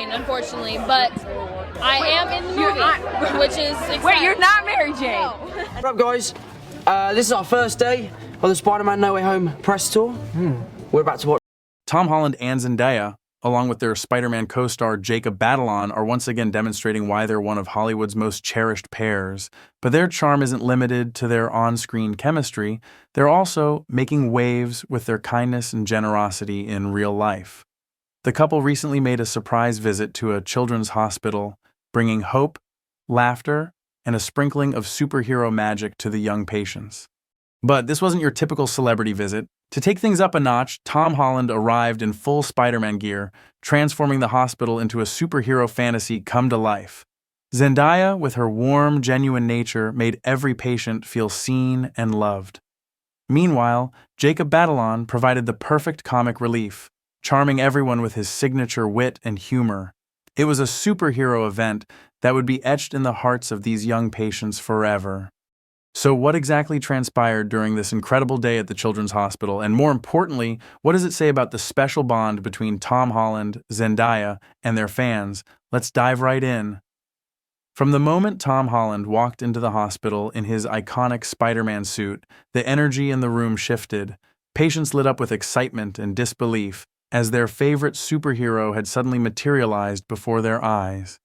Jane, unfortunately, but I am in the movie, which is exciting. Wait, you're not Mary Jane? No. What up, guys? This is our first day of the Spider-Man No Way Home press tour. We're about to watch. Tom Holland and Zendaya, along with their Spider-Man co-star Jacob Batalon, are once again demonstrating why they're one of Hollywood's most cherished pairs. But their charm isn't limited to their on-screen chemistry. They're also making waves with their kindness and generosity in real life. The couple recently made a surprise visit to a children's hospital, bringing hope, laughter, and a sprinkling of superhero magic to the young patients. But this wasn't your typical celebrity visit. To take things up a notch, Tom Holland arrived in full Spider-Man gear, transforming the hospital into a superhero fantasy come to life. Zendaya, with her warm, genuine nature, made every patient feel seen and loved. Meanwhile, Jacob Batalon provided the perfect comic relief, charming everyone with his signature wit and humor. It was a superhero event that would be etched in the hearts of these young patients forever. So what exactly transpired during this incredible day at the Children's Hospital? And more importantly, what does it say about the special bond between Tom Holland, Zendaya, and their fans? Let's dive right in. From the moment Tom Holland walked into the hospital in his iconic Spider-Man suit, the energy in the room shifted. Patients lit up with excitement and disbelief as their favorite superhero had suddenly materialized before their eyes.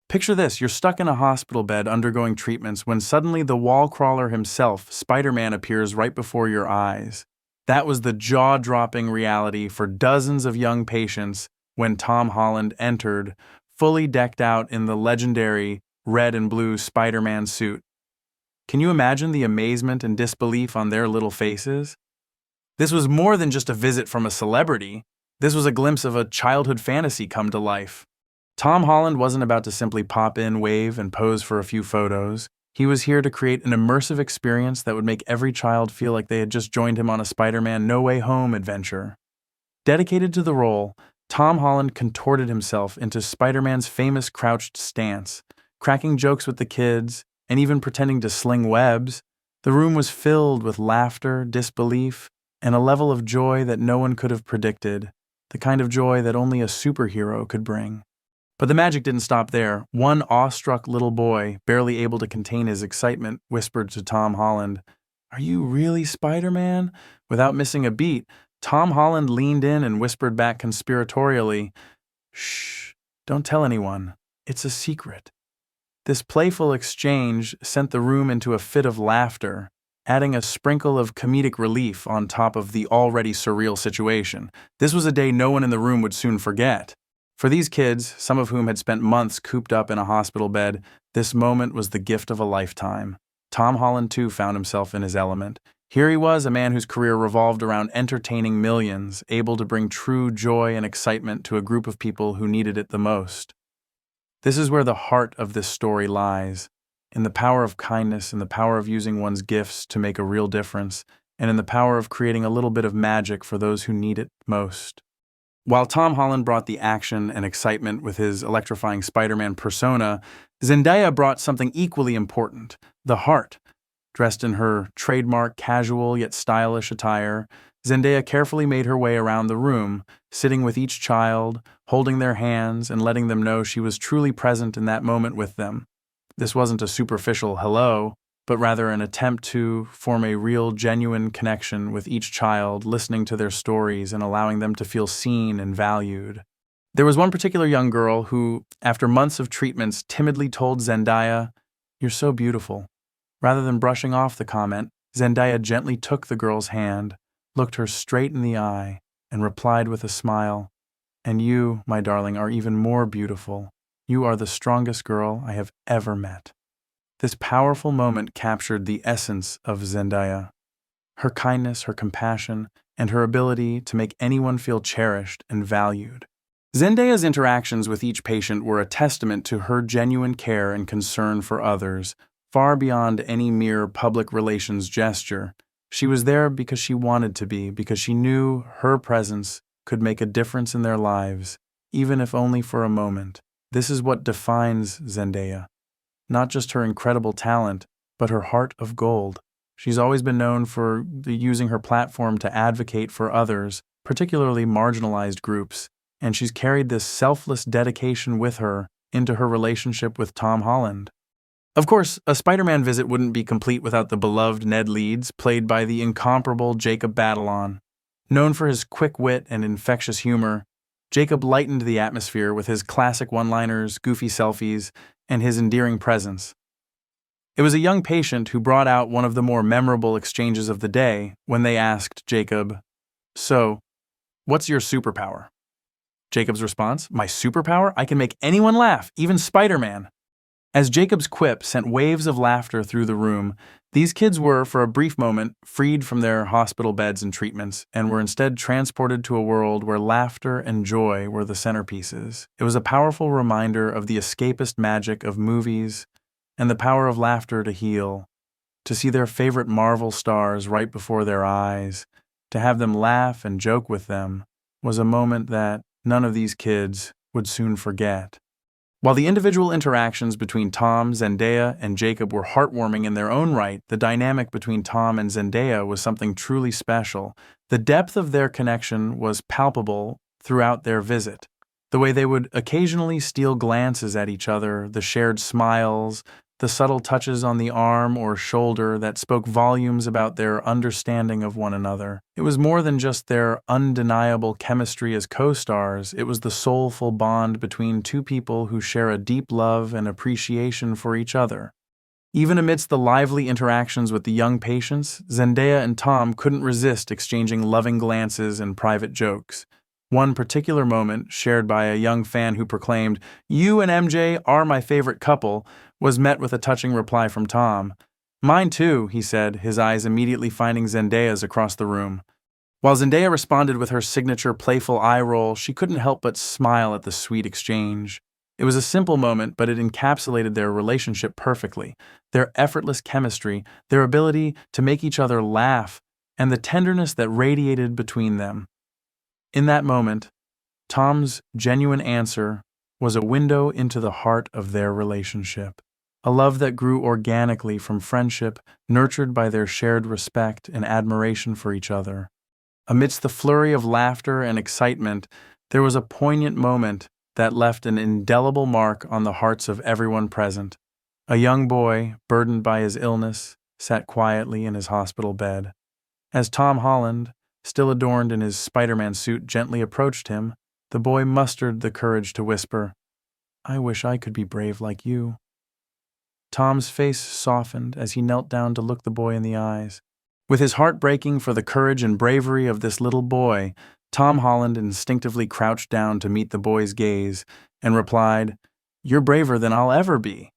Picture this, you're stuck in a hospital bed undergoing treatments when suddenly the wall crawler himself, Spider-Man, appears right before your eyes. That was the jaw-dropping reality for dozens of young patients when Tom Holland entered, fully decked out in the legendary red and blue Spider-Man suit. Can you imagine the amazement and disbelief on their little faces? This was more than just a visit from a celebrity. This was a glimpse of a childhood fantasy come to life. Tom Holland wasn't about to simply pop in, wave, and pose for a few photos. He was here to create an immersive experience that would make every child feel like they had just joined him on a Spider-Man No Way Home adventure. Dedicated to the role, Tom Holland contorted himself into Spider-Man's famous crouched stance, cracking jokes with the kids, and even pretending to sling webs. The room was filled with laughter, disbelief, and a level of joy that no one could have predicted, the kind of joy that only a superhero could bring. But the magic didn't stop there. One awestruck little boy, barely able to contain his excitement, whispered to Tom Holland, "Are you really Spider-Man?" Without missing a beat, Tom Holland leaned in and whispered back conspiratorially, "Shh, don't tell anyone. It's a secret." This playful exchange sent the room into a fit of laughter, adding a sprinkle of comedic relief on top of the already surreal situation. This was a day no one in the room would soon forget. For these kids, some of whom had spent months cooped up in a hospital bed, this moment was the gift of a lifetime. Tom Holland, too, found himself in his element. Here he was, a man whose career revolved around entertaining millions, able to bring true joy and excitement to a group of people who needed it the most. This is where the heart of this story lies, in the power of kindness, in the power of using one's gifts to make a real difference, and in the power of creating a little bit of magic for those who need it most. While Tom Holland brought the action and excitement with his electrifying Spider-Man persona, Zendaya brought something equally important, the heart. Dressed in her trademark casual yet stylish attire, Zendaya carefully made her way around the room, sitting with each child, holding their hands and letting them know she was truly present in that moment with them. This wasn't a superficial hello, but rather an attempt to form a real, genuine connection with each child, listening to their stories and allowing them to feel seen and valued. There was one particular young girl who, after months of treatments, timidly told Zendaya, "You're so beautiful." Rather than brushing off the comment, Zendaya gently took the girl's hand, looked her straight in the eye, and replied with a smile, "And you, my darling, are even more beautiful. You are the strongest girl I have ever met." This powerful moment captured the essence of Zendaya. Her kindness, her compassion, and her ability to make anyone feel cherished and valued. Zendaya's interactions with each patient were a testament to her genuine care and concern for others, far beyond any mere public relations gesture. She was there because she wanted to be, because she knew her presence could make a difference in their lives, even if only for a moment. This is what defines Zendaya. Not just her incredible talent, but her heart of gold. She's always been known for using her platform to advocate for others, particularly marginalized groups. and she's carried this selfless dedication with her into her relationship with Tom Holland. Of course, a Spider-Man visit wouldn't be complete without the beloved Ned Leeds, played by the incomparable Jacob Batalon. Known for his quick wit and infectious humor, Jacob lightened the atmosphere with his classic one-liners, goofy selfies, and his endearing presence. It was a young patient who brought out one of the more memorable exchanges of the day when they asked Jacob, "So, what's your superpower?" Jacob's response, "My superpower? I can make anyone laugh, even Spider-Man." As Jacob's quip sent waves of laughter through the room, these kids were, for a brief moment, freed from their hospital beds and treatments, and were instead transported to a world where laughter and joy were the centerpieces. It was a powerful reminder of the escapist magic of movies and the power of laughter to heal, to see their favorite Marvel stars right before their eyes, to have them laugh and joke with them, was a moment that none of these kids would soon forget. While the individual interactions between Tom, Zendaya, and Jacob were heartwarming in their own right, the dynamic between Tom and Zendaya was something truly special. The depth of their connection was palpable throughout their visit. The way they would occasionally steal glances at each other, the shared smiles, the subtle touches on the arm or shoulder that spoke volumes about their understanding of one another. It was more than just their undeniable chemistry as co-stars, it was the soulful bond between two people who share a deep love and appreciation for each other. Even amidst the lively interactions with the young patients, Zendaya and Tom couldn't resist exchanging loving glances and private jokes. One particular moment, shared by a young fan who proclaimed, "You and MJ are my favorite couple," was met with a touching reply from Tom. "Mine too," he said, his eyes immediately finding Zendaya's across the room. While Zendaya responded with her signature playful eye roll, she couldn't help but smile at the sweet exchange. It was a simple moment, but it encapsulated their relationship perfectly. Their effortless chemistry, their ability to make each other laugh, and the tenderness that radiated between them. In that moment, Tom's genuine answer was a window into the heart of their relationship, a love that grew organically from friendship, nurtured by their shared respect and admiration for each other. Amidst the flurry of laughter and excitement, there was a poignant moment that left an indelible mark on the hearts of everyone present. A young boy, burdened by his illness, sat quietly in his hospital bed. As Tom Holland, still adorned in his Spider-Man suit, gently approached him, the boy mustered the courage to whisper, "I wish I could be brave like you." Tom's face softened as he knelt down to look the boy in the eyes. With his heart breaking for the courage and bravery of this little boy, Tom Holland instinctively crouched down to meet the boy's gaze and replied, "You're braver than I'll ever be.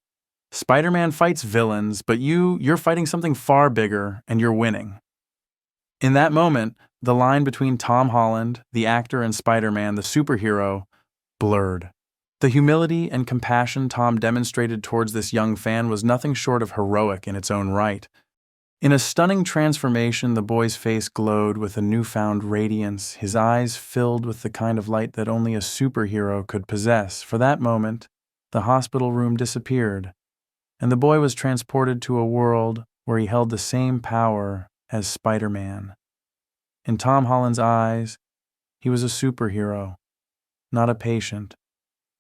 Spider-Man fights villains, but you're fighting something far bigger, and you're winning." In that moment, the line between Tom Holland, the actor, and Spider-Man, the superhero, blurred. The humility and compassion Tom demonstrated towards this young fan was nothing short of heroic in its own right. In a stunning transformation, the boy's face glowed with a newfound radiance, his eyes filled with the kind of light that only a superhero could possess. For that moment, the hospital room disappeared, and the boy was transported to a world where he held the same power as Spider-Man. In Tom Holland's eyes, he was a superhero, not a patient,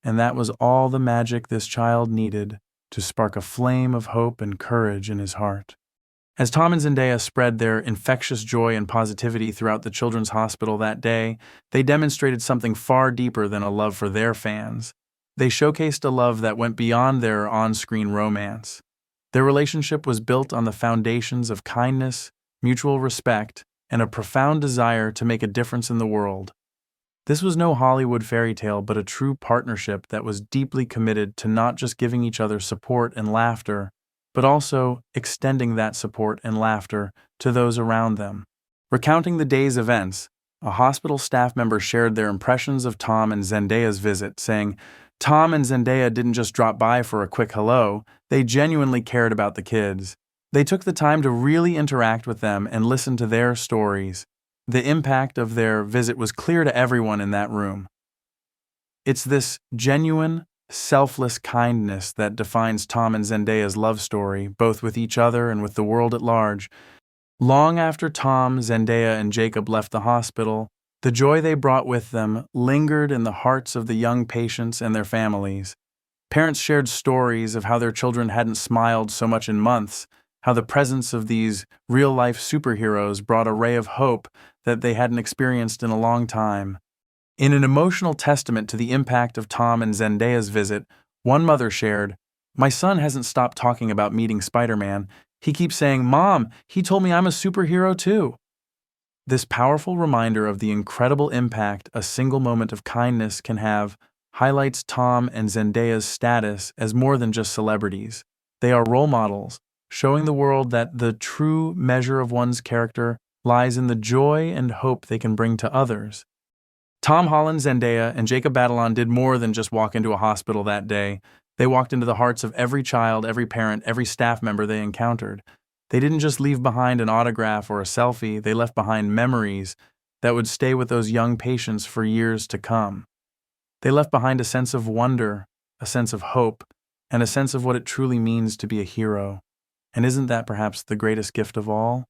and that was all the magic this child needed to spark a flame of hope and courage in his heart. As Tom and Zendaya spread their infectious joy and positivity throughout the children's hospital that day, they demonstrated something far deeper than a love for their fans. They showcased a love that went beyond their on-screen romance. Their relationship was built on the foundations of kindness, mutual respect, and a profound desire to make a difference in the world. This was no Hollywood fairy tale, but a true partnership that was deeply committed to not just giving each other support and laughter, but also extending that support and laughter to those around them. Recounting the day's events, a hospital staff member shared their impressions of Tom and Zendaya's visit, saying, "Tom and Zendaya didn't just drop by for a quick hello, they genuinely cared about the kids. They took the time to really interact with them and listen to their stories." The impact of their visit was clear to everyone in that room. It's this genuine, selfless kindness that defines Tom and Zendaya's love story, both with each other and with the world at large. Long after Tom, Zendaya, and Jacob left the hospital, The joy they brought with them lingered in the hearts of the young patients and their families. Parents shared stories of how their children hadn't smiled so much in months, how the presence of these real-life superheroes brought a ray of hope that they hadn't experienced in a long time. In an emotional testament to the impact of Tom and Zendaya's visit, one mother shared, "My son hasn't stopped talking about meeting Spider-Man. He keeps saying, 'Mom, he told me I'm a superhero too.'" This powerful reminder of the incredible impact a single moment of kindness can have highlights Tom and Zendaya's status as more than just celebrities. They are role models, showing the world that the true measure of one's character lies in the joy and hope they can bring to others. Tom Holland, Zendaya, and Jacob Batalon did more than just walk into a hospital that day. They walked into the hearts of every child, every parent, every staff member they encountered. They didn't just leave behind an autograph or a selfie, they left behind memories that would stay with those young patients for years to come. They left behind a sense of wonder, a sense of hope, and a sense of what it truly means to be a hero. And isn't that perhaps the greatest gift of all?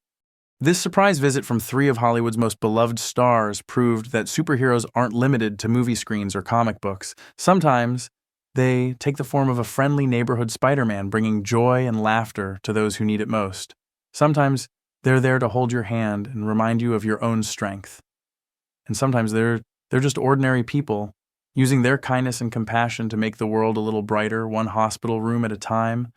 This surprise visit from three of Hollywood's most beloved stars proved that superheroes aren't limited to movie screens or comic books. Sometimes they take the form of a friendly neighborhood Spider-Man, bringing joy and laughter to those who need it most. Sometimes they're there to hold your hand and remind you of your own strength. And sometimes they're just ordinary people, using their kindness and compassion to make the world a little brighter, one hospital room at a time.